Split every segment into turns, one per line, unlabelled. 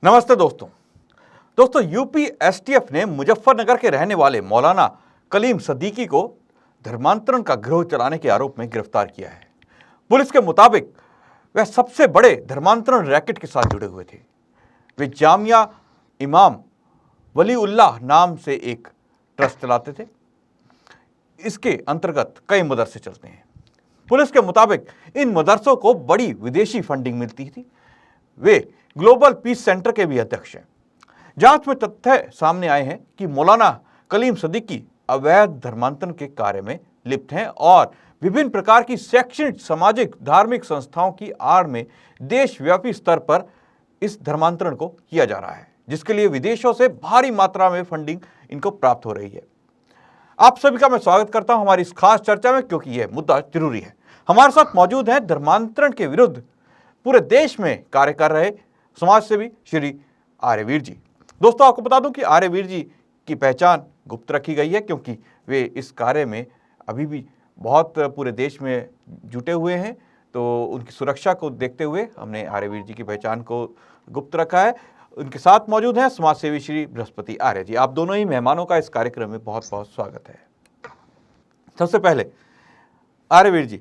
नमस्ते दोस्तों UP STF ने मुजफ्फरनगर के रहने वाले मौलाना कलीम सदीकी को धर्मांतरण का गिरोह चलाने के आरोप में गिरफ्तार किया है। पुलिस के मुताबिक वह सबसे बड़े धर्मांतरण रैकेट के साथ जुड़े हुए थे। वे जामिया इमाम वलीउल्लाह नाम से एक ट्रस्ट चलाते थे। इसके अंतर्गत कई मदरसे चलते हैं। पुलिस के मुताबिक इन मदरसों को बड़ी विदेशी फंडिंग मिलती थी। वे ग्लोबल पीस सेंटर के भी अध्यक्ष हैं। जांच में तथ्य सामने आए हैं कि मौलाना कलीम सदीकी अवैध धर्मांतरण के कार्य में लिप्त हैं और विभिन्न प्रकार की शैक्षणिक, सामाजिक, धार्मिक संस्थाओं की आड़ में देशव्यापी स्तर पर इस धर्मांतरण को किया जा रहा है, जिसके लिए विदेशों से भारी मात्रा में फंडिंग इनको प्राप्त हो रही है। आप सभी का मैं स्वागत करता हूं हमारी इस खास चर्चा में, क्योंकि यह मुद्दा जरूरी है। हमारे साथ मौजूद हैं धर्मांतरण के विरुद्ध पूरे देश में कार्य कर रहे समाजसेवी श्री आर्यवीर जी। दोस्तों, आपको बता दूं कि आर्यवीर जी की पहचान गुप्त रखी गई है, क्योंकि वे इस कार्य में अभी भी बहुत पूरे देश में जुटे हुए हैं। तो उनकी सुरक्षा को देखते हुए हमने आर्यवीर जी की पहचान को गुप्त रखा है। उनके साथ मौजूद हैं समाजसेवी श्री बृहस्पति आर्य जी। आप दोनों ही मेहमानों का इस कार्यक्रम में बहुत बहुत स्वागत है। सबसे पहले आर्यवीर जी,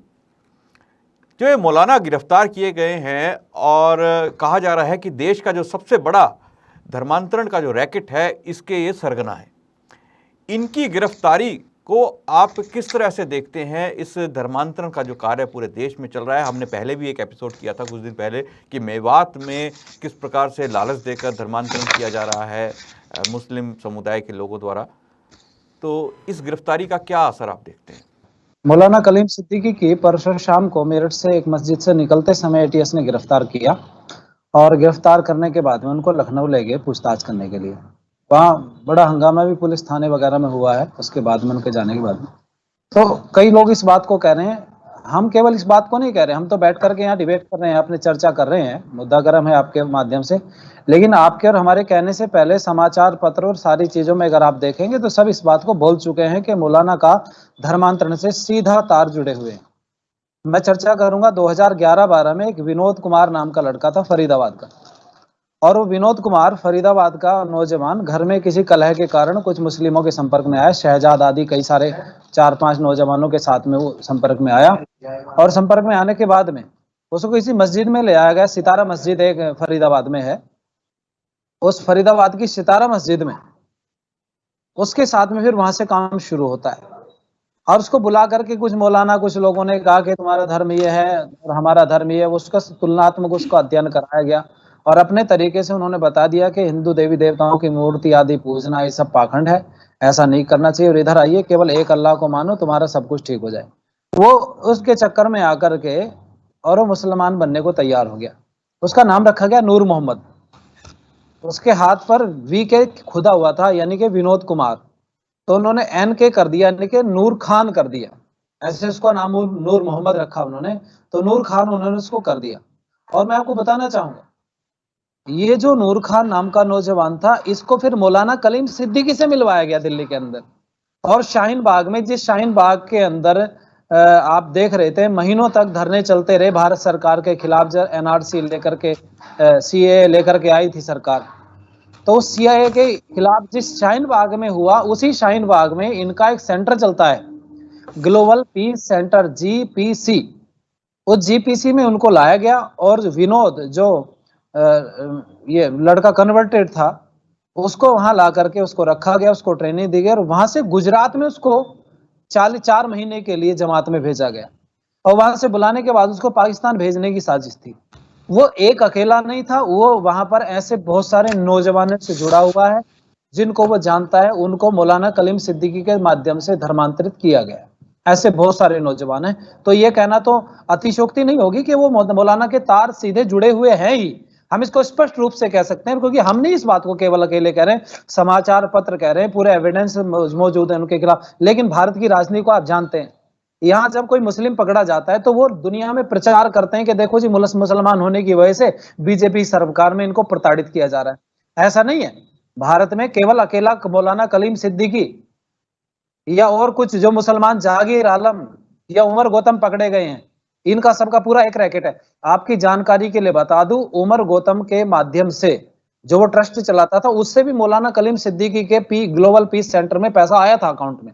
जो ये मौलाना गिरफ्तार किए गए हैं और कहा जा रहा है कि देश का जो सबसे बड़ा धर्मांतरण का जो रैकेट है, इसके ये सरगना है, इनकी गिरफ्तारी को आप किस तरह से देखते हैं? इस धर्मांतरण का जो कार्य पूरे देश में चल रहा है, हमने पहले भी एक एपिसोड किया था कुछ दिन पहले कि मेवात में किस प्रकार से लालच देकर धर्मांतरण किया जा रहा है मुस्लिम समुदाय के लोगों द्वारा। तो इस गिरफ्तारी का क्या असर आप देखते हैं?
मौलाना कलीम सिद्दीकी की परसों शाम को मेरठ से एक मस्जिद से निकलते समय एटीएस ने गिरफ्तार किया और गिरफ्तार करने के बाद में उनको लखनऊ ले गए पूछताछ करने के लिए। वहाँ बड़ा हंगामा भी पुलिस थाने वगैरह में हुआ है। उसके बाद में उनके जाने के बाद में तो कई लोग इस बात को कह रहे हैं, हम केवल इस बात को नहीं कह रहे, हम तो बैठ करके यहाँ डिबेट कर रहे हैं, अपनी चर्चा कर रहे हैं, मुद्दा गर्म है आपके माध्यम से, लेकिन आपके और हमारे कहने से पहले समाचार पत्र और सारी चीजों में अगर आप देखेंगे तो सब इस बात को बोल चुके हैं कि मौलाना का धर्मांतरण से सीधा तार जुड़े हुए हैं। मैं चर्चा करूंगा 2011-12 में एक विनोद कुमार नाम का लड़का था फरीदाबाद का, और वो विनोद कुमार फरीदाबाद का नौजवान घर में किसी कलह के कारण कुछ मुस्लिमों के संपर्क में आया। शहजाद आदि कई सारे 4-5 नौजवानों के साथ में वो संपर्क में आया, और संपर्क में आने के बाद में उसको किसी मस्जिद में ले आया गया। सितारा मस्जिद एक फरीदाबाद में है, उस फरीदाबाद की सितारा मस्जिद में उसके साथ में फिर वहां से काम शुरू होता है, और उसको बुला करके कुछ मौलाना, कुछ लोगों ने कहा कि तुम्हारा धर्म ये है और हमारा धर्म ये है। उसका तुलनात्मक उसको अध्ययन कराया गया और अपने तरीके से उन्होंने बता दिया कि हिंदू देवी देवताओं की मूर्ति आदि पूजना ये सब पाखंड है, ऐसा नहीं करना चाहिए, और इधर आइए केवल एक अल्लाह को मानो, तुम्हारा सब कुछ ठीक हो जाए। वो उसके चक्कर में आकर के और वो मुसलमान बनने को तैयार हो गया। उसका नाम रखा गया नूर मोहम्मद। उसके हाथ पर वी के खुदा हुआ था, यानी कि विनोद कुमार, तो उन्होंने एन के कर दिया, यानी कि नूर खान कर दिया। ऐसे उसका नाम नूर मोहम्मद रखा उन्होंने, तो नूर खान उन्होंने उसको कर दिया। और मैं आपको बताना चाहूंगा, ये जो नूर खान नाम का नौजवान था, इसको फिर मौलाना कलीम सिद्दीकी से मिलवाया गया दिल्ली के अंदर, और शाहीन बाग में, जिस शाहीन बाग के अंदर आप देख रहे थे महीनों तक धरने चलते रहे भारत सरकार के खिलाफ, जब एनआरसी लेकर के सीए लेकर के आई थी सरकार, तो उस सीए के खिलाफ जिस शाहीन बाग में हुआ, उसी शाहीन बाग में इनका एक सेंटर चलता है, ग्लोबल पीस सेंटर, जीपीसी। उस जीपीसी में उनको लाया गया, और विनोद जो ये लड़का कन्वर्टेड था, उसको वहां ला करके उसको रखा गया, उसको ट्रेनिंग दी गई, और वहां से गुजरात में उसको 4 महीने के लिए जमात में भेजा गया, और वहां से बुलाने के बाद उसको पाकिस्तान भेजने की साजिश थी। वो एक अकेला नहीं था, वो वहां पर ऐसे बहुत सारे नौजवानों से जुड़ा हुआ है जिनको वो जानता है, उनको मौलाना कलीम सिद्दीकी के माध्यम से धर्मांतरित किया गया। ऐसे बहुत सारे नौजवान हैं। तो ये कहना तो अतिशयोक्ति नहीं होगी कि वो मौलाना के तार सीधे जुड़े हुए हैं ही, हम इसको स्पष्ट रूप से कह सकते हैं, क्योंकि हम नहीं इस बात को केवल अकेले कह रहे हैं, समाचार पत्र कह रहे हैं, पूरे एविडेंस मौजूद है उनके खिलाफ। लेकिन भारत की राजनीति को आप जानते हैं, यहाँ जब कोई मुस्लिम पकड़ा जाता है तो वो दुनिया में प्रचार करते हैं कि देखो जी, मुसलमान होने की वजह से बीजेपी सरकार में इनको प्रताड़ित किया जा रहा है। ऐसा नहीं है। भारत में केवल अकेला मौलाना कलीम सिद्दीकी या और कुछ जो मुसलमान जहांगीर आलम या उमर गौतम पकड़े गए हैं, इनका सबका पूरा एक रैकेट है। आपकी जानकारी के लिए बता दूं, उमर गौतम के माध्यम से जो वो ट्रस्ट चलाता था, उससे भी मौलाना कलीम सिद्दीकी के ग्लोबल पीस सेंटर में पैसा आया था अकाउंट में।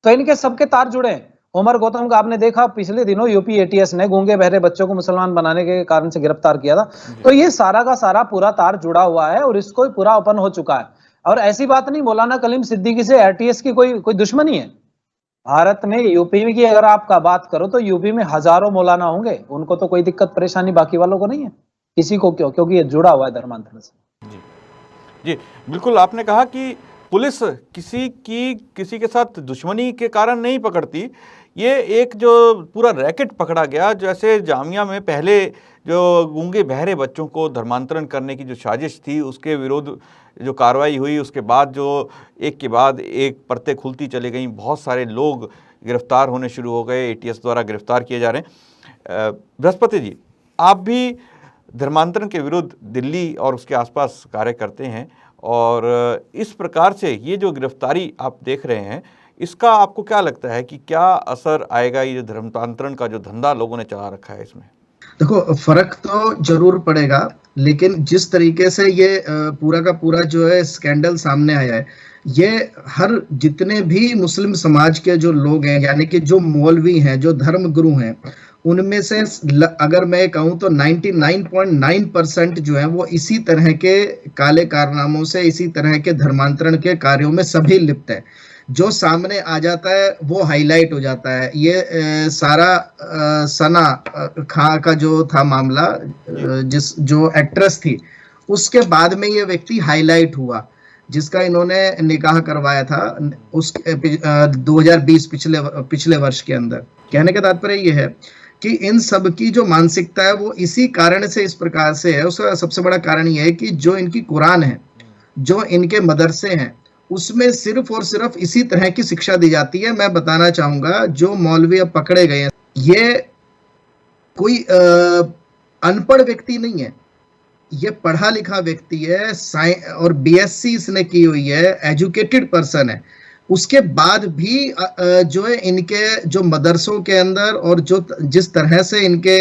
तो इनके सबके तार जुड़े हैं। उमर गौतम का आपने देखा पिछले दिनों यूपी एटीएस ने गूंगे बहरे बच्चों को मुसलमान बनाने के कारण से गिरफ्तार किया था। तो ये सारा का सारा पूरा तार जुड़ा हुआ है और इसको पूरा ओपन हो चुका है। और ऐसी बात नहीं मौलाना कलीम सिद्दीकी से एटीएस की कोई दुश्मनी है। भारत में यूपी की अगर आपका बात करो तो यूपी में हजारों मौलाना होंगे, उनको तो कोई दिक्कत परेशानी बाकी वालों को नहीं है। किसी को क्यों? क्योंकि ये जुड़ा हुआ है धर्मांतरण से।
जी जी बिल्कुल, आपने कहा कि पुलिस किसी के साथ दुश्मनी के कारण नहीं पकड़ती। ये एक जो पूरा रैकेट पकड़ा गया, जैसे जामिया में पहले जो गूंगे बहरे बच्चों को धर्मांतरण करने की जो साजिश थी उसके विरुद्ध जो कार्रवाई हुई, उसके बाद जो एक के बाद एक परतें खुलती चली गई, बहुत सारे लोग गिरफ्तार होने शुरू हो गए, एटीएस द्वारा गिरफ्तार किए जा रहे हैं। बृहस्पति जी, आप भी धर्मांतरण के विरुद्ध दिल्ली और उसके आसपास कार्य करते हैं और इस प्रकार से ये जो गिरफ्तारी आप देख रहे हैं, इसका आपको क्या लगता है कि क्या असर आएगा ये धर्मांतरण का जो धंधा लोगों ने चला रखा है इसमें?
देखो, फर्क तो जरूर पड़ेगा, लेकिन जिस तरीके से ये पूरा का पूरा जो है स्कैंडल सामने आया है, ये हर जितने भी मुस्लिम समाज के जो लोग हैं, यानी कि जो मौलवी हैं, जो धर्म गुरु हैं, उनमें से अगर मैं कहूं तो 99.9% जो है वो इसी तरह के काले कारनामों से, इसी तरह के धर्मांतरण के कार्यों में सभी लिप्त है। जो सामने आ जाता है वो हाईलाइट हो जाता है। ये सारा सना खां का जो था मामला, जो एक्ट्रेस थी, उसके बाद में ये व्यक्ति हाईलाइट हुआ, जिसका इन्होंने निकाह करवाया था उस 2020 पिछले वर्ष के अंदर। कहने का तात्पर्य ये है कि इन सब की जो मानसिकता है वो इसी कारण से इस प्रकार से है। उसका सबसे बड़ा कारण ये है कि जो इनकी कुरान है, जो इनके मदरसे हैं, उसमें सिर्फ और सिर्फ इसी तरह की शिक्षा दी जाती है। मैं बताना चाहूंगा, जो मौलवी अब पकड़े गए हैं, ये कोई अनपढ़ व्यक्ति नहीं है, ये पढ़ा लिखा व्यक्ति है, और बीएससी इसने की हुई है, एजुकेटेड पर्सन है। उसके बाद भी जो है इनके जो मदरसों के अंदर और जो जिस तरह से इनके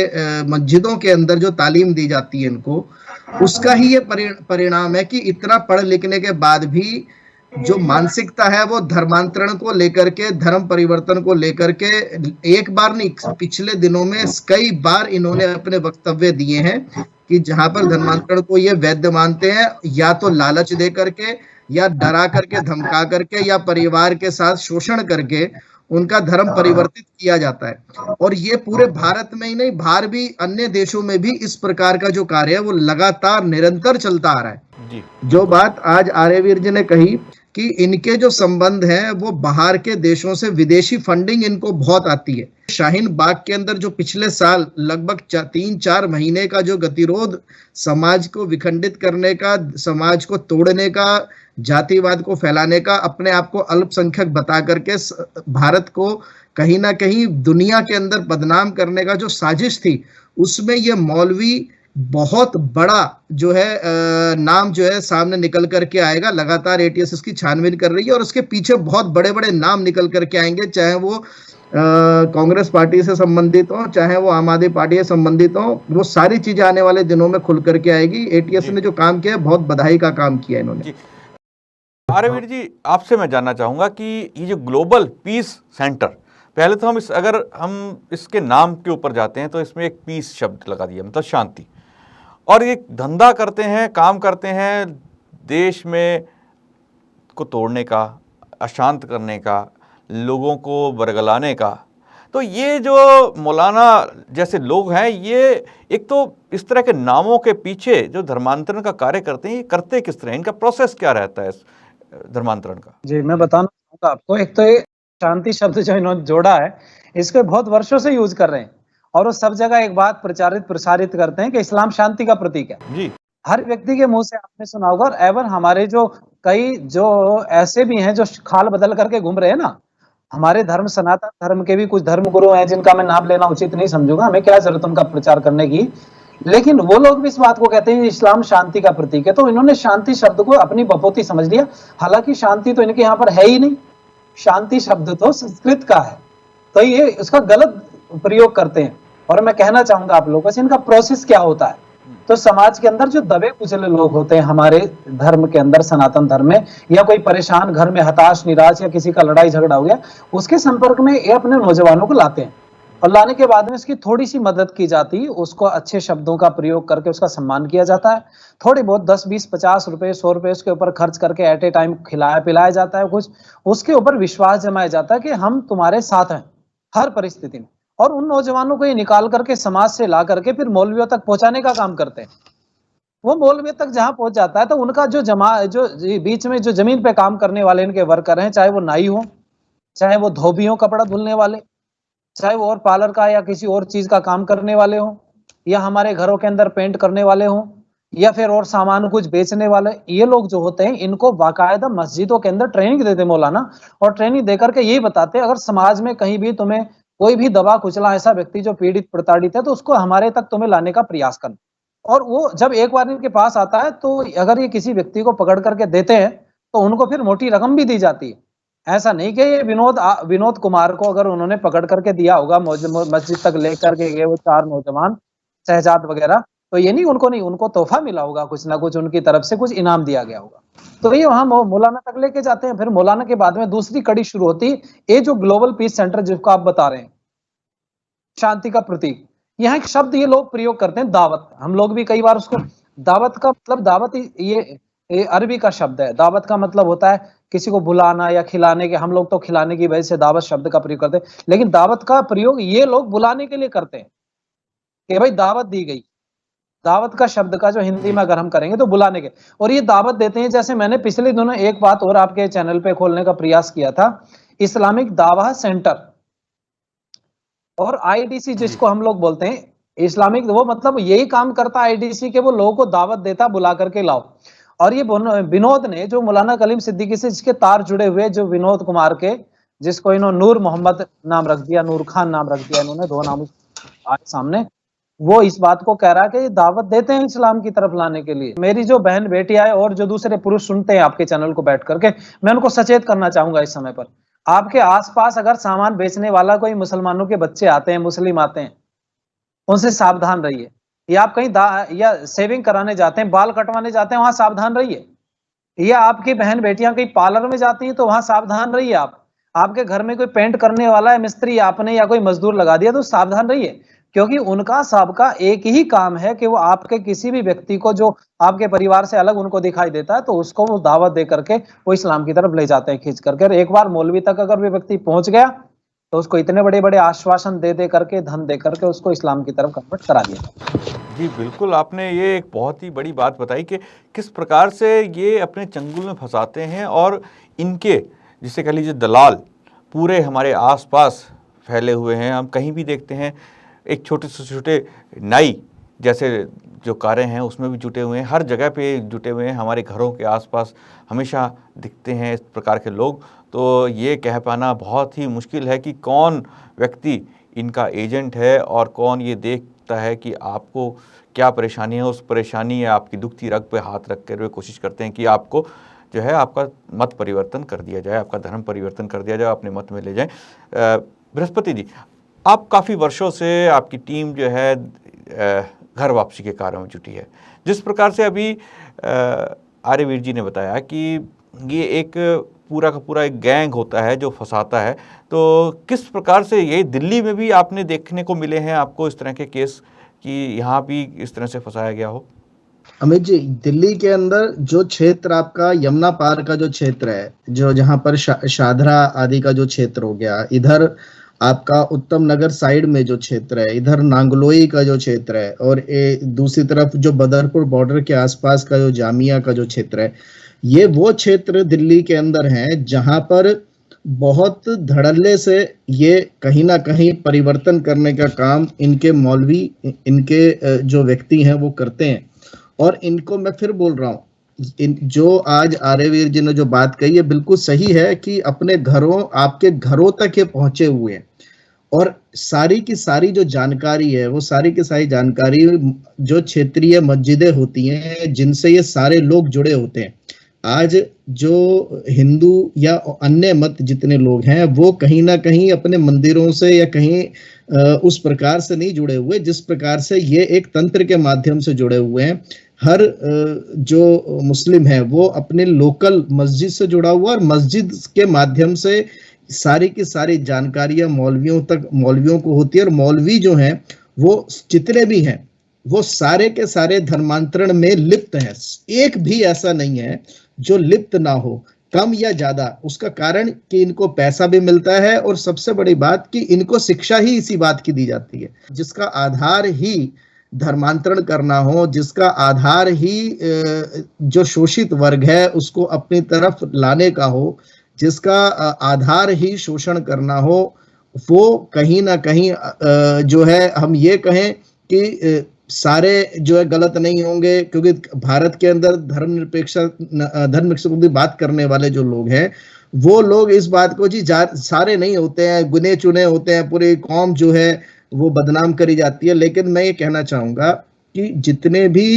मस्जिदों के अंदर जो तालीम दी जाती है इनको, उसका ही ये परिणाम है कि इतना पढ़ लिखने के बाद भी जो मानसिकता है वो धर्मांतरण को लेकर के, धर्म परिवर्तन को लेकर के, एक बार नहीं, पिछले दिनों में कई बार इन्होंने अपने वक्तव्य दिए हैं कि जहां पर धर्मांतरण को ये वैध मानते हैं, या तो लालच दे करके, या डरा करके, धमका करके, या परिवार के साथ शोषण करके उनका धर्म परिवर्तित किया जाता है। और ये पूरे भारत में ही नहीं, बाहर भी अन्य देशों में भी इस प्रकार का जो कार्य है वो लगातार निरंतर चलता आ रहा है। जो बात आज आर्यवीर जी ने कही कि इनके जो संबंध हैं वो बाहर के देशों से विदेशी फंडिंग इनको बहुत आती है। शाहीन बाग के अंदर जो पिछले साल लगभग 3-4 महीने का जो गतिरोध समाज को विखंडित करने का, समाज को तोड़ने का, जातिवाद को फैलाने का, अपने आप को अल्पसंख्यक बता करके भारत को कहीं ना कहीं दुनिया के अंदर बदनाम करने का जो साजिश थी, उसमें ये मौलवी बहुत बड़ा जो है नाम जो है सामने निकल करके आएगा। लगातार एटीएस इसकी छानबीन कर रही है और उसके पीछे बहुत बड़े बड़े नाम निकल करके आएंगे, चाहे वो कांग्रेस पार्टी से संबंधित हो, चाहे वो आम आदमी पार्टी से संबंधित हो। वो सारी चीजें आने वाले दिनों में खुल करके आएगी। एटीएस ने जो काम किया है, बहुत बधाई का काम किया इन्होंने।
आर्यवीर जी, आपसे मैं जानना चाहूंगा कि ये जो ग्लोबल पीस सेंटर, पहले तो अगर हम इसके नाम के ऊपर जाते हैं तो इसमें एक पीस शब्द लगा दिया, मतलब शांति, और ये धंधा करते हैं, काम करते हैं देश में को तोड़ने का, अशांत करने का, लोगों को बरगलाने का। तो ये जो मौलाना जैसे लोग हैं, ये एक तो इस तरह के नामों के पीछे जो धर्मांतरण का कार्य करते हैं, ये करते किस तरह, इनका प्रोसेस क्या रहता है इस धर्मांतरण का?
जी, मैं बताना चाहूँगा आपको। एक तो ये शांति शब्द जो इन्होंने जोड़ा है, इसको बहुत वर्षों से यूज कर रहे हैं और वो सब जगह एक बात प्रसारित करते हैं कि इस्लाम शांति का प्रतीक है।
जी,
हर व्यक्ति के मुंह से आपने सुना होगा। और एवं हमारे जो कई जो ऐसे भी हैं जो खाल बदल करके घूम रहे हैं ना, हमारे धर्म, सनातन धर्म के भी कुछ धर्म गुरु हैं जिनका मैं नाम लेना उचित नहीं समझूंगा, हमें क्या जरूरत उनका प्रचार करने की, लेकिन वो लोग भी इस बात को कहते हैं इस्लाम शांति का प्रतीक है। तो इन्होंने शांति शब्द को अपनी बपोती समझ लिया। हालांकि शांति तो इनके यहाँ पर है ही नहीं, शांति शब्द तो संस्कृत का है, तो ये उसका गलत प्रयोग करते हैं। और मैं कहना चाहूंगा आप लोगों से, इनका प्रोसेस क्या होता है। तो समाज के अंदर जो दबे कुचले लोग होते हैं हमारे धर्म के अंदर, सनातन धर्म में, या कोई परेशान घर में हताश निराश या किसी का लड़ाई झगड़ा हो गया, उसके संपर्क में ये अपने नौजवानों को लाते हैं और लाने के बाद में इसकी थोड़ी सी मदद की जाती है, उसको अच्छे शब्दों का प्रयोग करके उसका सम्मान किया जाता है, थोड़ी बहुत 10 20 50 रुपए 100 रुपए उसके ऊपर खर्च करके एट ए टाइम खिलाया पिलाया जाता है, कुछ उसके ऊपर विश्वास जमाया जाता है कि हम तुम्हारे साथ हैं हर परिस्थिति में। और उन नौजवानों को ये निकाल करके समाज से ला करके फिर मौलवियों तक पहुंचाने का काम करते हैं। वो मौलवी तक जहां पहुंच जाता है तो उनका जो बीच में जो जमीन पे काम करने वाले इनके वर्कर हैं, चाहे वो नाई हो, चाहे वो धोबी हो कपड़ा धुलने वाले, चाहे वो और पार्लर का या किसी और चीज का काम करने वाले हो, या हमारे घरों के अंदर पेंट करने वाले हो, या फिर और सामान कुछ बेचने वाले, ये लोग जो होते हैं इनको बाकायदा मस्जिदों के अंदर ट्रेनिंग देते मौलाना, और ट्रेनिंग देकर के यही बताते हैं अगर समाज में कहीं भी तुम्हें कोई भी दबा कुचला ऐसा व्यक्ति जो पीड़ित प्रताड़ित है तो उसको हमारे तक तुम्हें लाने का प्रयास करना। और वो जब एक बार इनके पास आता है तो अगर ये किसी व्यक्ति को पकड़ करके देते हैं तो उनको फिर मोटी रकम भी दी जाती है। ऐसा नहीं कि ये विनोद कुमार को अगर उन्होंने पकड़ करके दिया होगा मस्जिद तक लेकर के गए वो 4 नौजवान शहजाद वगैरह, तो ये नहीं उनको तोहफा मिला होगा, कुछ ना कुछ उनकी तरफ से कुछ इनाम दिया गया होगा, तो ये वहां मौलाना तक लेके जाते हैं। फिर मौलाना के बाद में दूसरी कड़ी शुरू होती है, ये जो ग्लोबल पीस सेंटर जिसको आप बता रहे हैं, शांति का प्रतीक, यहाँ एक शब्द ये लोग प्रयोग करते हैं दावत। हम लोग भी कई बार उसको दावत का मतलब दावत ये अरबी का शब्द है। दावत का मतलब होता है किसी को बुलाना या खिलाने के, हम लोग तो खिलाने की वजह से दावत शब्द का प्रयोग करते हैं, लेकिन दावत का प्रयोग ये लोग बुलाने के लिए करते हैं कि भाई दावत दी गई। दावत का शब्द का जो हिंदी में अगर हम करेंगे तो बुलाने के, और ये दावत देते हैं। जैसे मैंने पिछले दिनों एक बात और आपके चैनल पे खोलने का प्रयास किया था, इस्लामिक दावा सेंटर और आईडीसी जिसको हम लोग बोलते हैं इस्लामिक, वो मतलब यही काम करता है आईडीसी के, वो लोगों को दावत देता बुला करके लाओ। और ये विनोद ने जो मौलाना कलीम सिद्दीकी से जिसके तार जुड़े हुए, जो विनोद कुमार के, जिसको इन्होंने नूर मोहम्मद नाम रख दिया, नूर खान नाम रख दिया, इन्होंने 2 नाम आए सामने, वो इस बात को कह रहा है कि दावत देते हैं इस्लाम की तरफ लाने के लिए। मेरी जो बहन बेटी आए और जो दूसरे पुरुष सुनते हैं आपके चैनल को बैठ करके, मैं उनको सचेत करना चाहूंगा इस समय पर, आपके आसपास अगर सामान बेचने वाला कोई मुसलमानों के बच्चे आते हैं, मुस्लिम आते हैं, उनसे सावधान रहिए। या आप कहीं या सेविंग कराने जाते हैं, बाल कटवाने जाते हैं, वहां सावधान रहिए। या आपकी बहन बेटियां कहीं पार्लर में जाती हैं तो वहां सावधान रहिए। आपके घर में कोई पेंट करने वाला है मिस्त्री आपने या कोई मजदूर लगा दिया तो सावधान रहिए, क्योंकि उनका सबका एक ही काम है कि वो आपके किसी भी व्यक्ति को जो आपके परिवार से अलग उनको दिखाई देता है तो उसको वो दावत दे करके वो इस्लाम की तरफ ले जाते हैं खींच करके। और एक बार मौलवी तक अगर वो व्यक्ति पहुंच गया तो उसको इतने बड़े बड़े आश्वासन दे करके, धन दे करके उसको इस्लाम की तरफ कन्वर्ट करा दिया।
जी बिल्कुल, आपने ये एक बहुत ही बड़ी बात बताई कि किस प्रकार से ये अपने चंगुल में फंसाते हैं, और इनके जिसे कह लीजिए दलाल पूरे हमारे आसपास फैले हुए हैं। हम कहीं भी देखते हैं, एक छोटे से छोटे नाई जैसे जो कारें हैं उसमें भी जुटे हुए हैं, हर जगह पे जुटे हुए हैं, हमारे घरों के आसपास हमेशा दिखते हैं इस प्रकार के लोग। तो ये कह पाना बहुत ही मुश्किल है कि कौन व्यक्ति इनका एजेंट है और कौन ये देखता है कि आपको क्या परेशानी है, उस परेशानी या आपकी दुखती रग पे हाथ रख कर वे कोशिश करते हैं कि आपको जो है आपका मत परिवर्तन कर दिया जाए, आपका धर्म परिवर्तन कर दिया जाए, अपने मत में ले जाएं। बृहस्पति जी, आप काफ़ी वर्षों से आपकी टीम जो है घर वापसी के कार्य में जुटी है। जिस प्रकार से अभी आर्यवीर जी ने बताया कि ये एक पूरा का पूरा एक गैंग होता है जो फंसाता है, तो किस प्रकार से ये दिल्ली में भी आपने देखने को मिले हैं आपको इस तरह के केस कि यहाँ भी इस तरह से फंसाया गया हो?
अमित जी, दिल्ली के अंदर जो क्षेत्र आपका यमुना पार का जो क्षेत्र है, जो जहाँ पर शादरा आदि का जो क्षेत्र हो गया, इधर आपका उत्तम नगर साइड में जो क्षेत्र है, इधर नांगलोई का जो क्षेत्र है, और दूसरी तरफ जो बदरपुर बॉर्डर के आसपास का जो जामिया का जो क्षेत्र है, ये वो क्षेत्र दिल्ली के अंदर हैं जहां पर बहुत धड़ल्ले से ये कहीं ना कहीं परिवर्तन करने का काम इनके मौलवी, इनके जो व्यक्ति हैं वो करते हैं। और इनको मैं फिर बोल रहा हूँ, जो आज आर्यवीर जी ने जो बात कही है बिल्कुल सही है कि अपने घरों, आपके घरों तक ये पहुंचे हुए हैं, और सारी की सारी जो जानकारी है वो सारी की सारी जानकारी जो क्षेत्रीय मस्जिदें होती हैं जिनसे ये सारे लोग जुड़े होते हैं, आज जो हिंदू या अन्य मत जितने लोग हैं वो कहीं ना कहीं अपने मंदिरों से या कहीं उस प्रकार से नहीं जुड़े हुए जिस प्रकार से ये एक तंत्र के माध्यम से जुड़े हुए हैं। हर जो मुस्लिम है वो अपने लोकल मस्जिद से जुड़ा हुआ और मस्जिद के माध्यम से सारी की सारी जानकारियां मौलवियों को होती है। और मौलवी जो हैं वो जितने भी हैं वो सारे के सारे धर्मांतरण में लिप्त हैं। एक भी ऐसा नहीं है जो लिप्त ना हो, कम या ज्यादा। उसका कारण कि इनको पैसा भी मिलता है और सबसे बड़ी बात कि इनको शिक्षा ही इसी बात की दी जाती है जिसका आधार ही धर्मांतरण करना हो, जिसका आधार ही जो शोषित वर्ग है उसको अपनी तरफ लाने का हो, जिसका आधार ही शोषण करना हो। वो कहीं ना कहीं जो है हम ये कहें कि सारे जो है गलत नहीं होंगे, क्योंकि भारत के अंदर धर्मनिरपेक्ष की बात करने वाले जो लोग हैं वो लोग इस बात को जी सारे नहीं होते हैं, गुने चुने होते हैं, पूरी कौम जो है वो बदनाम करी जाती है। लेकिन मैं ये कहना चाहूंगा कि जितने भी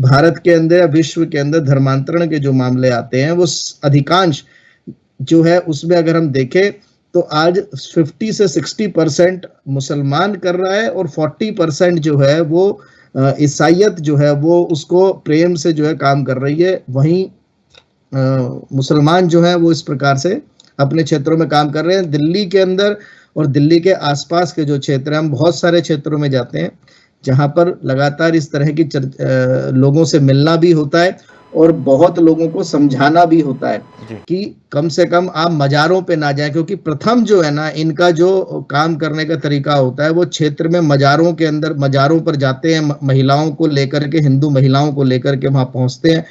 भारत के अंदर या विश्व के अंदर धर्मांतरण के जो मामले आते हैं वो अधिकांश जो है उसमें अगर हम देखें तो आज 50 से 60% मुसलमान कर रहा है और 40% जो है वो ईसाइयत जो है वो उसको प्रेम से जो है काम कर रही है। वहीं मुसलमान जो है वो इस प्रकार से अपने क्षेत्रों में काम कर रहे हैं। दिल्ली के अंदर और दिल्ली के आसपास के जो क्षेत्र हैं, हम बहुत सारे क्षेत्रों में जाते हैं जहां पर लगातार इस तरह की लोगों से मिलना भी होता है और बहुत लोगों को समझाना भी होता है कि कम से कम आप मजारों पे ना जाएं, क्योंकि प्रथम जो है ना इनका जो काम करने का तरीका होता है वो क्षेत्र में मजारों के अंदर मजारों पर जाते हैं, महिलाओं को लेकर के, हिंदू महिलाओं को लेकर के वहां पहुंचते हैं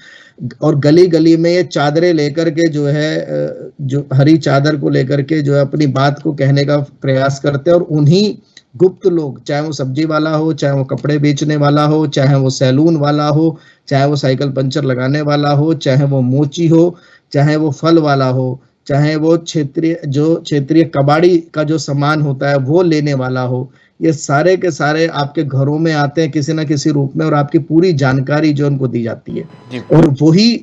और गली गली में ये चादरें लेकर के जो है जो हरी चादर को लेकर के जो है अपनी बात को कहने का प्रयास करते हैं। और उन्हीं गुप्त लोग, चाहे वो सब्जी वाला हो, चाहे वो कपड़े बेचने वाला हो, चाहे वो सैलून वाला हो, चाहे वो साइकिल पंचर लगाने वाला हो, चाहे वो मोची हो, चाहे वो फल वाला हो, चाहे वो क्षेत्रीय कबाड़ी का जो सामान होता है वो लेने वाला हो, ये सारे के सारे आपके घरों में आते हैं किसी ना किसी रूप में और आपकी पूरी जानकारी जो उनको दी जाती है और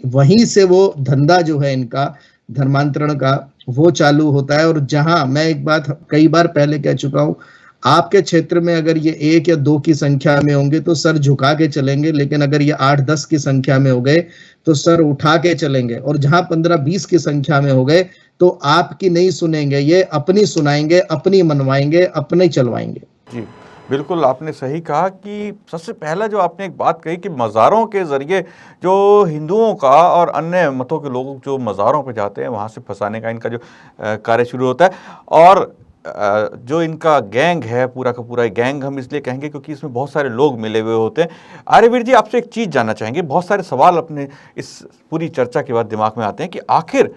वहीं से वो धंधा जो है इनका धर्मांतरण का वो चालू होता है। और जहां मैं एक बात कई बार पहले कह चुका हूं, आपके क्षेत्र में अगर ये 1 या 2 की संख्या में होंगे तो सर झुका के चलेंगे, लेकिन अगर ये 8-10 की संख्या में हो गए तो सर उठा के चलेंगे। और जहां 15-20 की संख्या में हो गए तो आपकी नहीं सुनेंगे, ये अपनी सुनाएंगे, अपनी मनवाएंगे, अपने चलवाएंगे।
जी बिल्कुल, आपने सही कहा कि सबसे पहला जो आपने एक बात कही कि मज़ारों के ज़रिए जो हिंदुओं का और अन्य मतों के लोग जो मज़ारों पे जाते हैं वहाँ से फंसाने का इनका जो कार्य शुरू होता है। और जो इनका गैंग है, पूरा का पूरा गैंग हम इसलिए कहेंगे क्योंकि इसमें बहुत सारे लोग मिले हुए होते हैं। आर्यवीर जी, आपसे एक चीज़ जानना चाहेंगे, बहुत सारे सवाल अपने इस पूरी चर्चा के बाद दिमाग में आते हैं कि आखिर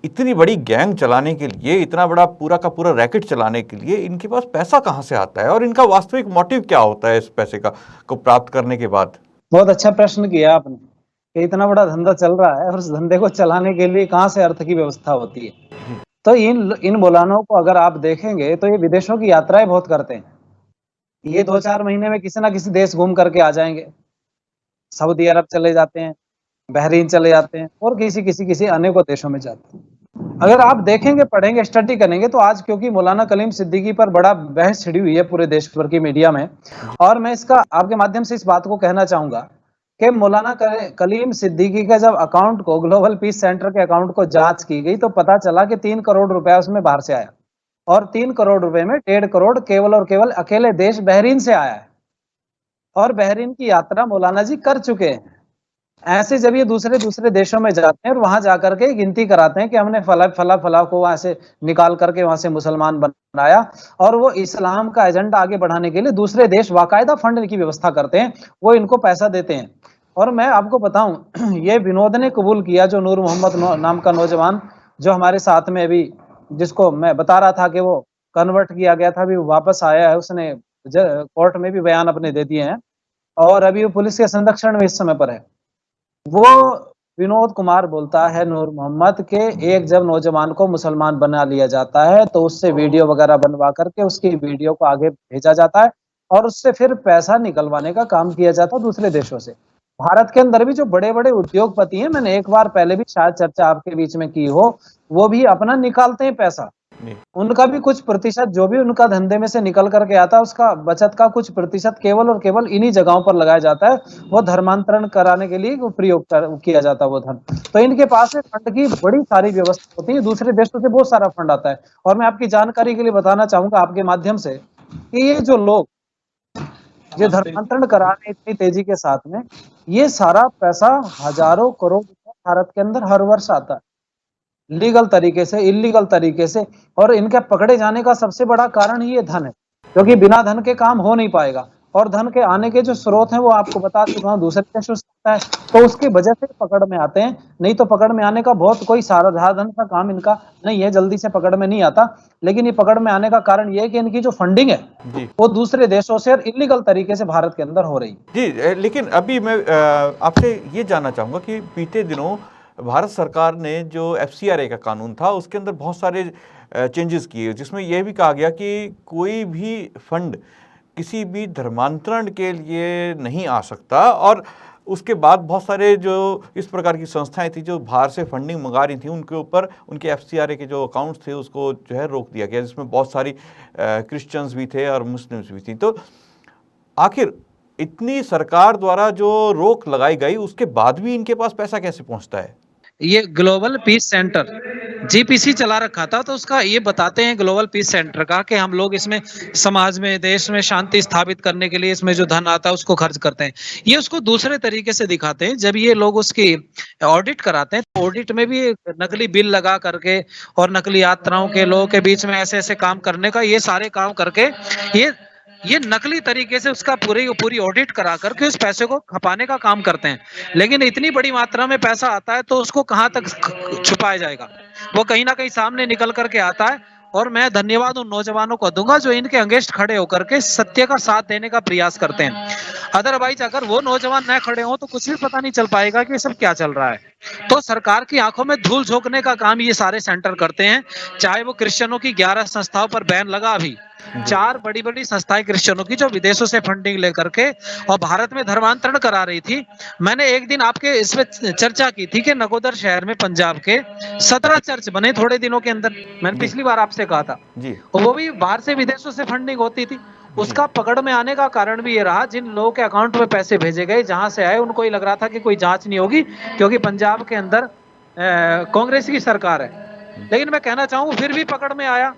इतनी बड़ी गैंग चलाने के लिए, इतना बड़ा पूरा का पूरा रैकेट चलाने के लिए इनके पास पैसा कहाँ से आता है और इनका वास्तविक मोटिव क्या होता है इस पैसे को प्राप्त करने के बाद?
बहुत अच्छा प्रश्न किया आपने कि इतना बड़ा धंधा चल रहा है और उस धंधे को चलाने के लिए कहाँ से अर्थ की व्यवस्था होती है। तो इन मौलानों को अगर आप देखेंगे तो ये विदेशों की यात्राएं बहुत करते हैं। ये 2-4 महीने में किसी ना किसी देश घूम करके आ जाएंगे। सऊदी अरब चले जाते हैं, बहरीन चले जाते हैं और किसी अनेकों देशों में जाते हैं। अगर आप देखेंगे, पढ़ेंगे, स्टडी करेंगे तो आज क्योंकि मौलाना कलीम सिद्दीकी पर बड़ा बहस छिड़ी हुई है पूरे देश भर की मीडिया में, और मैं इसका आपके माध्यम से इस बात को कहना चाहूंगा कि मौलाना कलीम सिद्दीकी का जब अकाउंट को, ग्लोबल पीस सेंटर के अकाउंट को जांच की गई तो पता चला कि 3 करोड़ रुपया उसमें बाहर से आया और 3 करोड़ रुपए में 1.5 करोड़ केवल और केवल अकेले देश बहरीन से आया है और बहरीन की यात्रा मौलाना जी कर चुके हैं। ऐसे जब ये दूसरे देशों में जाते हैं और वहां जाकर के गिनती कराते हैं कि हमने फला को वहां से निकाल करके वहां से मुसलमान बनाया, और वो इस्लाम का एजेंडा आगे बढ़ाने के लिए दूसरे देश बाकायदा फंड की व्यवस्था करते हैं, वो इनको पैसा देते हैं। और मैं आपको बताऊं, ये विनोद ने कबूल किया, जो नूर मोहम्मद नाम का नौजवान जो हमारे साथ में अभी, जिसको मैं बता रहा था कि वो कन्वर्ट किया गया था, अभी वापस आया है, उसने कोर्ट में भी बयान अपने दे दिए हैं और अभी वो पुलिस के संरक्षण में इस समय पर है। वो विनोद कुमार बोलता है, नूर मोहम्मद के एक जब नौजवान को मुसलमान बना लिया जाता है तो उससे वीडियो वगैरह बनवा करके उसकी वीडियो को आगे भेजा जाता है और उससे फिर पैसा निकलवाने का काम किया जाता है दूसरे देशों से। भारत के अंदर भी जो बड़े बड़े उद्योगपति हैं, मैंने एक बार पहले भी शायद चर्चा आपके बीच में की हो, वो भी अपना निकालते हैं पैसा।
जी।
उनका भी कुछ प्रतिशत जो भी उनका धंधे में से निकल करके आता है, उसका बचत का कुछ प्रतिशत केवल और केवल इन्हीं जगहों पर लगाया जाता है। वो धर्मांतरण कराने के लिए प्रयोग किया जाता है वो धन। तो इनके पास फंड की बड़ी सारी व्यवस्था होती है, दूसरे देशों से बहुत सारा फंड आता है। और मैं आपकी जानकारी के लिए बताना चाहूंगा आपके माध्यम से कि ये जो लोग ये धर्मांतरण करा रहे हैं इतनी तेजी के साथ में, ये सारा पैसा हजारों करोड़ रुपए भारत के अंदर हर वर्ष आता है, लीगल तरीके से, इलीगल तरीके से। और इनके पकड़े जाने का सबसे बड़ा कारण ही ये धन है, क्योंकि बिना धन के काम हो नहीं पाएगा। और धन के आने के जो स्रोत हैं वो आपको बता चुका हूं, दूसरे देशों से आता है, तो उसकी वजह से पकड़ में आते हैं। नहीं तो पकड़ में आने का बहुत कोई साधारण सा काम इनका नहीं है, जल्दी से पकड़ में नहीं आता। लेकिन ये पकड़ में आने का कारण ये है कि इनकी जो फंडिंग है
जी।
वो दूसरे देशों से और इलीगल तरीके से भारत के अंदर हो रही है।
जी, लेकिन अभी मैं आपसे ये जानना चाहूँगा कि बीते दिनों भारत सरकार ने जो FCRA का कानून था उसके अंदर बहुत सारे चेंजेस किए, जिसमें यह भी कहा गया कि कोई भी फंड किसी भी धर्मांतरण के लिए नहीं आ सकता। और उसके बाद बहुत सारे जो इस प्रकार की संस्थाएं थी जो बाहर से फंडिंग मंगा रही थी, उनके ऊपर उनके FCRA के जो अकाउंट्स थे उसको जो है रोक दिया गया, जिसमें बहुत सारी क्रिश्चियंस भी थे और मुस्लिम्स भी थी। तो आखिर इतनी सरकार द्वारा जो रोक लगाई गई उसके बाद भी इनके पास पैसा कैसे पहुंचता है?
ये ग्लोबल पीस सेंटर GPC चला रखा था, तो उसका ये बताते हैं ग्लोबल पीस सेंटर का कि हम लोग इसमें समाज में, देश में शांति स्थापित करने के लिए इसमें जो धन आता है उसको खर्च करते हैं। ये उसको दूसरे तरीके से दिखाते हैं। जब ये लोग उसकी ऑडिट कराते हैं तो ऑडिट में भी नकली बिल लगा करके और नकली यात्राओं के लोगों के बीच में ऐसे ऐसे काम करने का, ये सारे काम करके ये नकली तरीके से उसका पूरी ऑडिट करा करके उस पैसे को खपाने का काम करते हैं। लेकिन इतनी बड़ी मात्रा में पैसा आता है तो उसको कहां तक छुपाया जाएगा, वो कहीं ना कहीं सामने निकल करके आता है। और मैं धन्यवाद उन नौजवानों को दूंगा जो इनके अगेंस्ट खड़े होकर के सत्य का साथ देने का प्रयास करते हैं। अदरवाइज अगर वो नौजवान न खड़े हो तो कुछ भी पता नहीं चल पाएगा कि सब क्या चल रहा है। तो सरकार की आंखों में धूल झोंकने का काम ये सारे सेंटर करते हैं। चाहे वो क्रिश्चियनों की 11 संस्थाओं पर बैन लगा, अभी 4 बड़ी बड़ी संस्थाएं क्रिश्चियनों की जो विदेशों से फंडिंग लेकर के और भारत में धर्मांतरण करा रही थी। मैंने एक दिन आपके इसमें चर्चा की थी कि नकोदर शहर में पंजाब के 17 चर्च बने थोड़े दिनों के अंदर। मैंने पिछली बार आपसे कहा था
जी।
वो भी बाहर से विदेशों से फंडिंग होती थी। उसका पकड़ में आने का कारण भी ये रहा, जिन लोगों के अकाउंट में पैसे भेजे गए जहां से आए उनको ही लग रहा था कि कोई जांच नहीं होगी, क्योंकि पंजाब के अंदर कांग्रेस की सरकार है। लेकिन मैं कहना चाहूंगा फिर भी पकड़ में आया।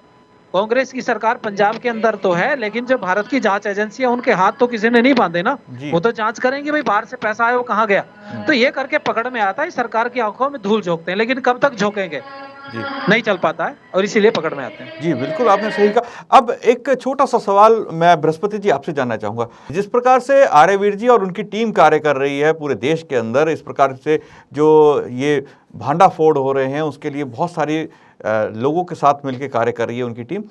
कांग्रेस की सरकार पंजाब के अंदर तो है, लेकिन जो भारत की जांच एजेंसी है उनके हाथ तो किसी ने नहीं बांधे ना। वो तो जांच करेंगे भाई बाहर से पैसा आया वो कहाँ गया। तो ये करके पकड़ में आता है, सरकार की आंखों में धूल झोंकते हैं। लेकिन कब तक झोंकेंगे
जी,
नहीं चल पाता है और इसीलिए पकड़ में आते हैं।
जी बिल्कुल, आपने सही कहा। अब एक छोटा सा सवाल मैं बृहस्पति जी आपसे जानना चाहूँगा। जिस प्रकार से आर्यवीर जी और उनकी टीम कार्य कर रही है पूरे देश के अंदर, इस प्रकार से जो ये भांडाफोड़ हो रहे हैं उसके लिए बहुत सारी लोगों के साथ मिलकर कार्य कर रही है उनकी टीम।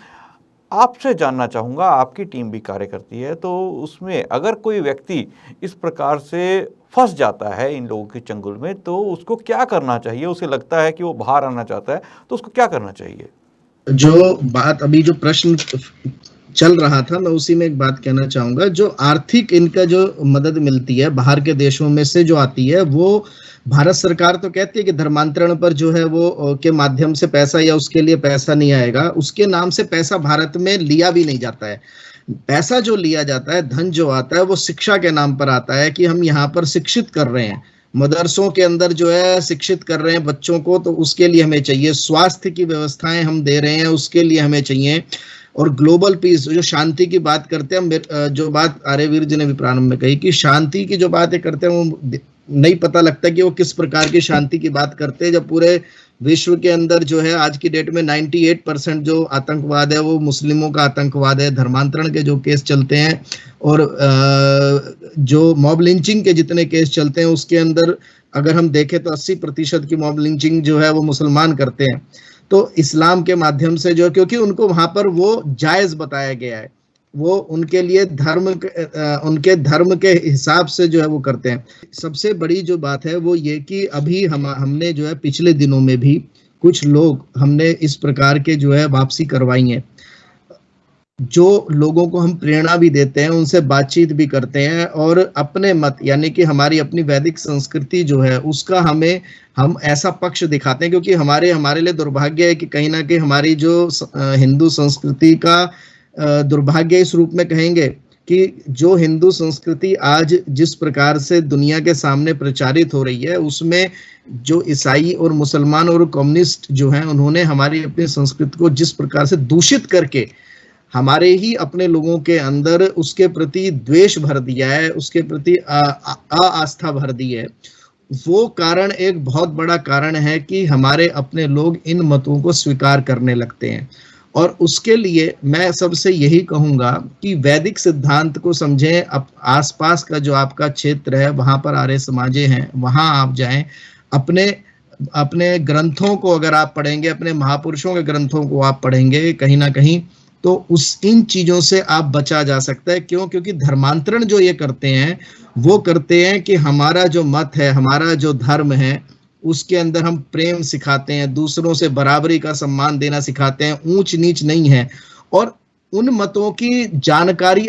आपसे जानना चाहूँगा, आपकी टीम भी कार्य करती है, तो उसमें अगर कोई व्यक्ति इस प्रकार से फंस जाता है इन लोगों के चंगुल में तो उसको क्या करना चाहिए? उसे लगता है कि वो बाहर आना चाहता है तो उसको क्या करना चाहिए?
जो बात अभी जो प्रश्न चल रहा था, मैं उसी में एक बात कहना चाहूंगा। जो आर्थिक इनका जो मदद मिलती है बाहर के देशों में से जो आती है, वो भारत सरकार तो कहती है कि धर्मांतरण पर जो है वो के माध्यम से पैसा या उसके लिए पैसा नहीं आएगा। उसके नाम से पैसा भारत में लिया भी नहीं जाता है। पैसा जो लिया जाता है, धन जो आता है, वो शिक्षा के नाम पर आता है कि हम यहाँ पर शिक्षित कर रहे हैं, मदरसों के अंदर जो है शिक्षित कर रहे हैं बच्चों को, तो उसके लिए हमें चाहिए। स्वास्थ्य की व्यवस्थाएं हम दे रहे हैं, उसके लिए हमें चाहिए। और ग्लोबल पीस, जो शांति की बात करते हैं, जो बात आर्यवीर जी ने भी प्रारंभ में कही कि शांति की जो बातें करते हैं वो नहीं पता लगता कि वो किस प्रकार की शांति की बात करते हैं, जब पूरे विश्व के अंदर जो है आज की डेट में 98% जो आतंकवाद है वो मुस्लिमों का आतंकवाद है। धर्मांतरण के जो केस चलते हैं और जो मॉब लिंचिंग के जितने केस चलते हैं उसके अंदर अगर हम देखें तो 80% की मॉब लिंचिंग जो है वो मुसलमान करते हैं। तो इस्लाम के माध्यम से जो, क्योंकि उनको वहां पर वो जायज बताया गया है, वो उनके लिए उनके धर्म के हिसाब से जो है वो करते हैं। सबसे बड़ी जो बात है वो ये कि अभी हमने जो है पिछले दिनों में भी कुछ लोग हमने इस प्रकार के जो है वापसी करवाई है। जो लोगों को हम प्रेरणा भी देते हैं, उनसे बातचीत भी करते हैं और अपने मत यानी कि हमारी अपनी वैदिक संस्कृति जो है उसका हम ऐसा पक्ष दिखाते हैं, क्योंकि हमारे लिए दुर्भाग्य है कि कहीं ना कहीं हमारी जो हिंदू संस्कृति का दुर्भाग्य इस रूप में कहेंगे कि जो हिंदू संस्कृति आज जिस प्रकार से दुनिया के सामने प्रचारित हो रही है, उसमें जो ईसाई और मुसलमान और कम्युनिस्ट जो हैं, उन्होंने हमारी अपनी संस्कृति को जिस प्रकार से दूषित करके हमारे ही अपने लोगों के अंदर उसके प्रति द्वेष भर दिया है, उसके प्रति आस्था भर दी है, वो कारण एक बहुत बड़ा कारण है कि हमारे अपने लोग इन मतों को स्वीकार करने लगते हैं। और उसके लिए मैं सबसे यही कहूंगा कि वैदिक सिद्धांत को समझें। आसपास का जो आपका क्षेत्र है, वहां पर आर्य समाजें हैं, वहां आप जाएं, अपने अपने ग्रंथों को अगर आप पढ़ेंगे, अपने महापुरुषों के ग्रंथों को आप पढ़ेंगे कहीं ना कहीं, तो उस इन चीजों से आप बचा जा सकता है। क्यों? क्योंकि धर्मांतरण जो ये करते हैं, वो करते हैं कि हमारा जो मत है, हमारा जो धर्म है, उसके अंदर हम प्रेम सिखाते हैं, दूसरों से बराबरी का सम्मान देना सिखाते हैं, ऊंच नीच नहीं है। और उन मतों की जानकारी,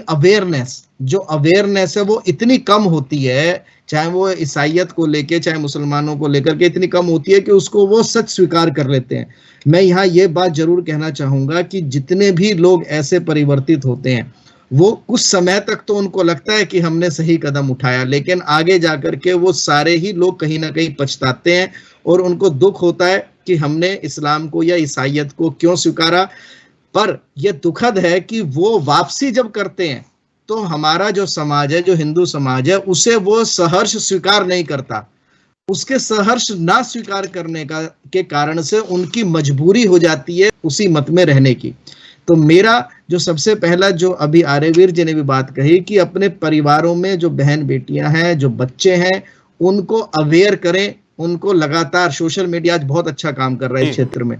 जो अवेयरनेस है वो इतनी कम होती है, चाहे वो ईसाइयत को लेके चाहे मुसलमानों को लेकर के, इतनी कम होती है कि उसको वो सच स्वीकार कर लेते हैं। मैं यहाँ ये बात जरूर कहना चाहूंगा कि जितने भी लोग ऐसे परिवर्तित होते हैं, वो कुछ समय तक तो उनको लगता है कि हमने सही कदम उठाया, लेकिन आगे जाकर के वो सारे ही लोग कहीं ना कहीं पछताते हैं और उनको दुख होता है कि हमने इस्लाम को या ईसाइयत को क्यों स्वीकारा। पर यह दुखद है कि वो वापसी जब करते हैं तो हमारा जो समाज है, जो हिंदू समाज है, उसे वो सहर्ष स्वीकार नहीं करता। उसके सहर्ष ना स्वीकार करने के कारण से उनकी मजबूरी हो जाती है उसी मत में रहने की। तो मेरा जो सबसे पहला, जो अभी आर्यवीर जी ने भी बात कही कि अपने परिवारों में जो बहन बेटियां हैं, जो बच्चे हैं, उनको अवेयर करें, उनको लगातार, सोशल मीडिया आज बहुत अच्छा काम कर रहा है इस क्षेत्र में,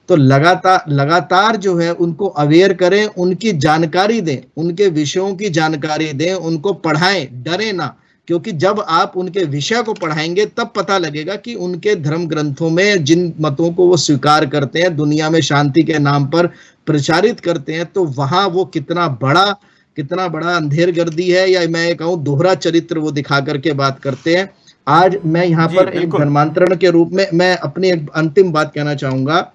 तो लगातार जो है उनको अवेयर करें, उनकी जानकारी दें, उनके विषयों की जानकारी दें, उनको पढ़ाएं, डरे ना। क्योंकि जब आप उनके विषय को पढ़ाएंगे तब पता लगेगा कि उनके धर्म ग्रंथों में जिन मतों को वो स्वीकार करते हैं, दुनिया में शांति के नाम पर प्रचारित करते हैं, तो वहां वो कितना बड़ा अंधेरगर्दी है, या मैं कहूँ दोहरा चरित्र वो दिखा करके बात करते हैं। आज मैं यहाँ पर एक धर्मांतरण के रूप में मैं अपनी एक अंतिम बात कहना चाहूंगा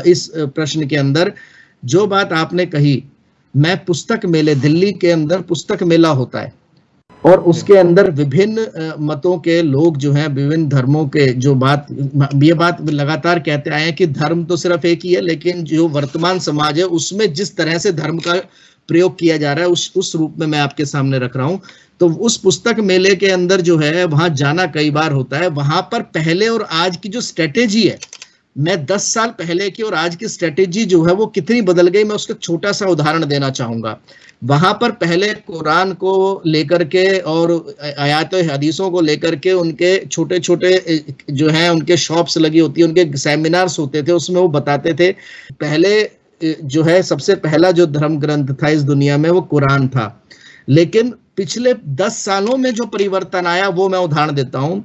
इस प्रश्न के अंदर। जो बात आपने कही, मैं पुस्तक मेले, दिल्ली के अंदर पुस्तक मेला होता है और उसके अंदर विभिन्न मतों के लोग जो हैं, विभिन्न धर्मों के, जो ये बात लगातार कहते आए हैं कि धर्म तो सिर्फ एक ही है, लेकिन जो वर्तमान समाज है उसमें जिस तरह से धर्म का प्रयोग किया जा रहा है, उस रूप में मैं आपके सामने रख रहा हूं। तो उस पुस्तक मेले के अंदर जो है, वहां जाना कई बार होता है। वहां पर पहले और आज की जो स्ट्रेटेजी है, मैं 10 साल पहले की और आज की स्ट्रेटेजी जो है वो कितनी बदल गई, मैं उसका छोटा सा उदाहरण देना चाहूंगा। वहां पर पहले कुरान को लेकर के और आयात हदीसों को लेकर के उनके छोटे छोटे जो है उनके शॉप्स लगी होती है, उनके सेमिनार्स होते थे, उसमें वो बताते थे। पहले जो है सबसे पहला जो धर्म ग्रंथ था इस दुनिया में वो कुरान था। लेकिन पिछले 10 सालों में जो परिवर्तन आया वो मैं उदाहरण देता हूं।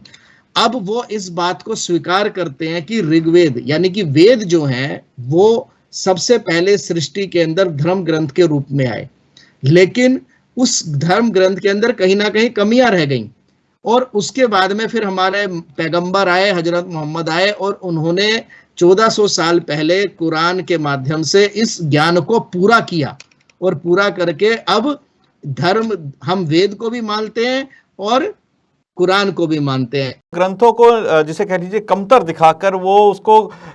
अब वो इस बात को स्वीकार करते हैं कि ऋग्वेद यानी कि वेद जो हैं वो सबसे पहले सृष्टि के अंदर धर्म ग्रंथ के रूप में आए, लेकिन उस धर्म ग्रंथ के अंदर कहीं ना कहीं कमियां रह गईं। और उसके बाद में फिर हमारे पैगंबर आए, हजरत मोहम्मद आए, और उन्होंने 1400 साल पहले कुरान के माध्यम से इस ज्ञान को पूरा किया, और पूरा करके अब धर्म, हम वेद को भी मानते हैं और कुरान को भी मानते हैं।
ग्रंथों को जिसे कह लीजिए कमतर दिखाकर वो उसको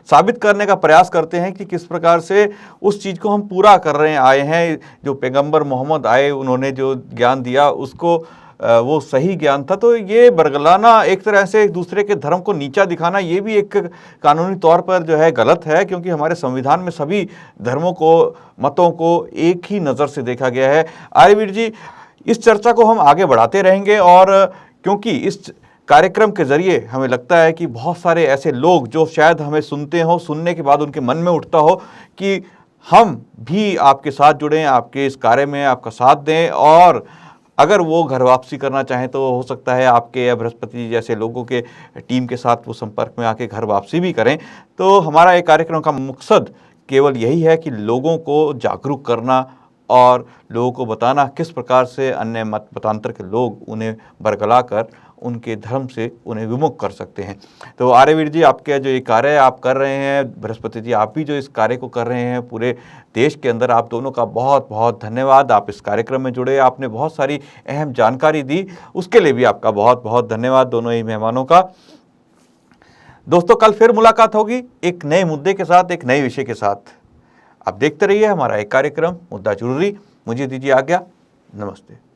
साबित करने का प्रयास करते हैं कि किस प्रकार से उस चीज़ को हम पूरा कर रहे आए हैं। जो पैगंबर मोहम्मद आए, उन्होंने जो ज्ञान दिया उसको वो सही ज्ञान था। तो ये बरगलाना, एक तरह से एक दूसरे के धर्म को नीचा दिखाना, ये भी एक कानूनी तौर पर जो है गलत है, क्योंकि हमारे संविधान में सभी धर्मों को, मतों को एक ही नज़र से देखा गया है। आर्यवीर जी, इस चर्चा को हम आगे बढ़ाते रहेंगे, और क्योंकि इस कार्यक्रम के जरिए हमें लगता है कि बहुत सारे ऐसे लोग जो शायद हमें सुनते हो, सुनने के बाद उनके मन में उठता हो कि हम भी आपके साथ जुड़ें, आपके इस कार्य में आपका साथ दें, और अगर वो घर वापसी करना चाहें तो हो सकता है आपके या बृहस्पति जैसे लोगों के टीम के साथ वो संपर्क में आके घर वापसी भी करें। तो हमारा एक कार्यक्रम का मकसद केवल यही है कि लोगों को जागरूक करना और लोगों को बताना किस प्रकार से अन्य मत मतांतर के लोग उन्हें बरगला कर उनके धर्म से उन्हें विमुख कर सकते हैं। तो आर्यवीर जी, आपका जो ये कार्य आप कर रहे हैं, बृहस्पति जी आप भी जो इस कार्य को कर रहे हैं पूरे देश के अंदर, आप दोनों का बहुत बहुत धन्यवाद। आप इस कार्यक्रम में जुड़े, आपने बहुत सारी अहम जानकारी दी, उसके लिए भी आपका बहुत बहुत धन्यवाद दोनों ही मेहमानों का। दोस्तों, कल फिर मुलाकात होगी एक नए मुद्दे के साथ, एक नए विषय के साथ। आप देखते रहिए हमारा एक कार्यक्रम मुद्दा जरूरी। मुझे दीजिए आज्ञा, नमस्ते।